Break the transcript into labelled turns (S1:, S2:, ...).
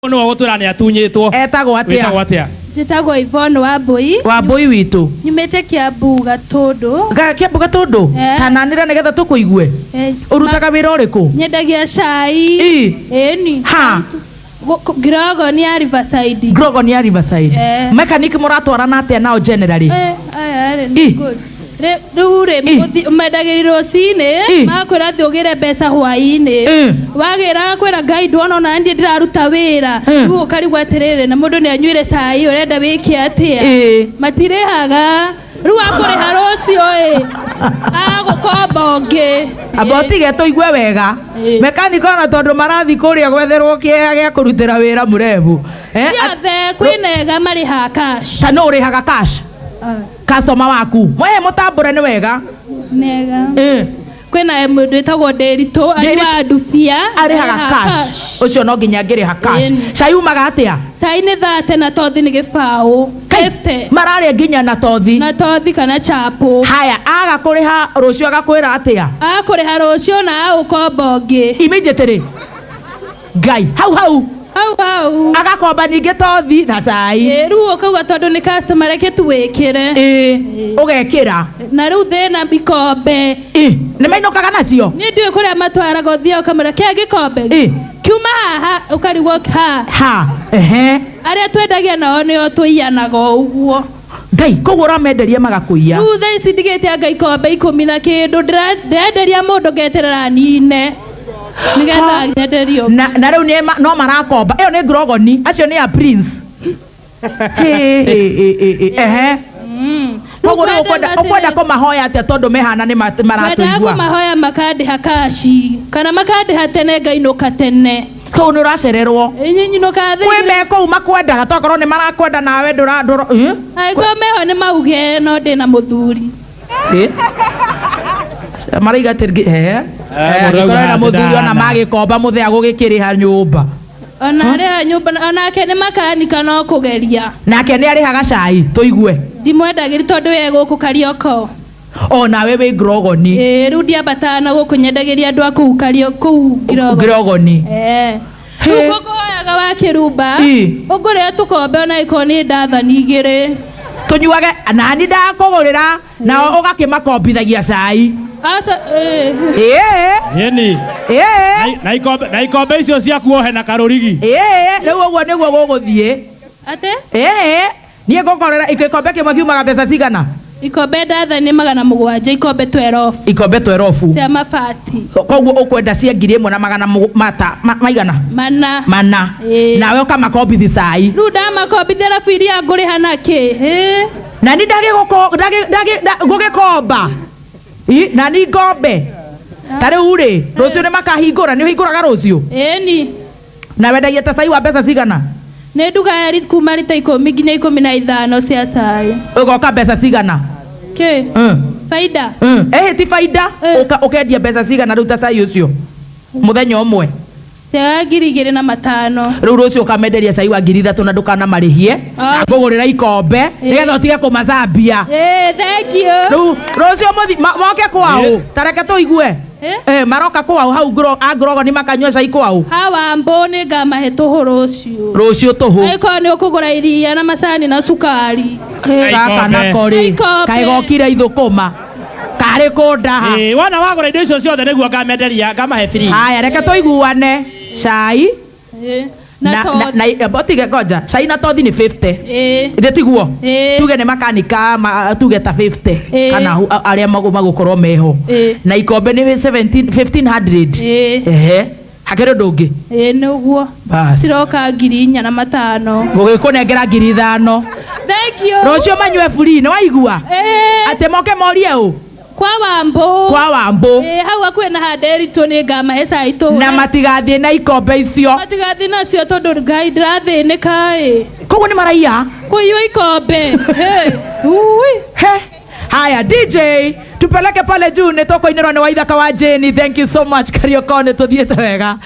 S1: No gutwira ni atunyitwo
S2: etagwo atia
S3: Njitagwo Ivon
S2: Wambui witu
S3: nyumite Kiambu Gatundu
S2: Kiambu Gatundu tananira nigetha tukuigue urutaga wira uriku
S3: nyendagia cai eni
S2: ha
S3: Grogo ni Riverside
S2: Makanika muratwarana atia nao generally
S3: good Rure mendagĩrirwo cine makwĩra thiĩ ũgĩre mbeca hwaĩ-inĩ wagĩra kwĩra Ngai ndwona na niĩ ndĩraruta wĩra rĩu ũkarigwo atĩrĩrĩ na mũndũ nĩ anyuĩre cai ũrenda wĩke atĩa Matiríhaga rĩu akũrĩha rũciũ agũkomba ũngĩ
S2: amba ũtige tũigue wega Makanika ona tondũ marathi kũrĩa gwetherwo kĩea gĩa kũrutĩra wĩra mũrebu
S3: ciothe kwĩnega marĩhaga cash
S2: ta nũ ũrĩhaga cash customer waku mwe mutambure ni wega
S3: nega kwina mundu etagwo Nderitu ari wa Ndubia
S2: arihaga cash ucio no nginya ngiriha cash cai umaga atia
S3: cai ni 30 na tothi ni gibao 50
S2: marare nginya na tothi
S3: kana chapo
S2: haya aga kuriha rucio agakwira atia
S3: akuriha rucio na ukomba ungi
S2: immediately Ngai hau agakomba ninge tothi na cai
S3: riu ukauga tondu ni customer reke tuwikire
S2: ugekira
S3: na riu thina bikombe
S2: ni mainukaga nacio
S3: ni ndiwe kuria matwaraga thia ukamera kia gikombe kiuma haha ukarigwo ha aria twendagia nao nio tuiyanaga uguo
S2: Ngai koguo uramenderia magakuia
S3: riu thaa ici ndigite Ngai kombe 10 na kindu ndirenderia mundu ngeterera nine nigetha ngenderio
S2: na riu no marakomba iyo ni Grogoni acio ni a Prince koguo ukwenda kumahoya atia tondu mehana ni maratuigua
S3: kumahoya makandiha kashi kana makandiha tene ngainuka tene
S2: koguo ni uracererwo
S3: nyinuka thi
S2: kwi meko makwendaga tokorwo ni marakwenda nawe nduro
S3: aigo meho ni mauge no ndi na muthuri
S2: maraiga tirgi agikora na muthuri ona magikomba muthea gugikiriha nyumba
S3: ona ariha nyumba onake ni makanika no kugeria
S2: nake ni arihaga cai tuigue
S3: ndimwendagiri tondu we guku Kariokor
S2: ona we wi Grogoni
S3: riu ndiambatana guku nyendagiria andu aku Kariokor
S2: Grogoni
S3: kukuhoyaga wa kirumba ugure tukombe ona iko ni ndathani igiri
S2: tunyuage nani ndakugurira na ugakimakombithagia cai
S1: yeni na ikombe icio ciaku ohe na karurigi
S2: riu uguo niguo guguthie
S3: ate
S2: nie ngukorera ikombe kimwe kiumaga mbeca cigana
S3: ikombe ndathani 700 ikombe 12 cia mabati
S2: koguo ukwenda cia 1,000 maigana mana nawe ukamakombithi cai
S3: riu ndamakombithia arabu iria nguriha naki
S2: na ni ngugikomba na ni ngombe tariu ri rucio ni makahingura ni uhinguraga rucio
S3: eni
S2: na wendagia ta cai wa mbeca cigana
S3: ni nduga ya kuma lita 10 nginya 15 cia cai
S2: ugoka mbeca cigana
S3: faida
S2: ti faida ukendia mbeca cigana riu ta cai ucio muthenya umwe
S3: cia 2,500
S2: riu rucio ukamenderia cai wa 3,000 na ndukana marihie na kugurira ikombe nigetha utige kumacambia
S3: thank you
S2: riu rucio moke kwao tareke tuigue maroka kwao hau Grogo ni makanyua cai kwao
S3: hawa mbone ngamahe tuhu
S2: rucio tuhu
S3: aiko ni ukugura iria na macani na sukari
S2: gaka na kori kaigokire ithukuma kari kundaha
S1: wona wagura indo icio ciothe niguo ngamenderia ngamahe free
S2: haya reke tuiguane cai na botige koja cai na tothi ni 50 ndetiguo tuge ni makanika tuge ta 50 kana aria magukorwo meho na ikombe ni 1,500 hakero ndungi
S3: niguo tiroka 4,500
S2: gugikunengera 5,000
S3: thank you
S2: rucio manyue free ni waigua ate moke morie u
S3: kwa wambo hau akwena Nderitu ni ngamahe cai tu
S2: na matigathie na ikombe icio
S3: matigathie nacio tondu Ngai ndirathinika
S2: koguo ni maraia
S3: kuiywa ikombe
S2: haya DJ tupeleke pale juu nitokoinirwa ni waithaka wa Jeni. Thank you so much Kariokor, nituthiete wega.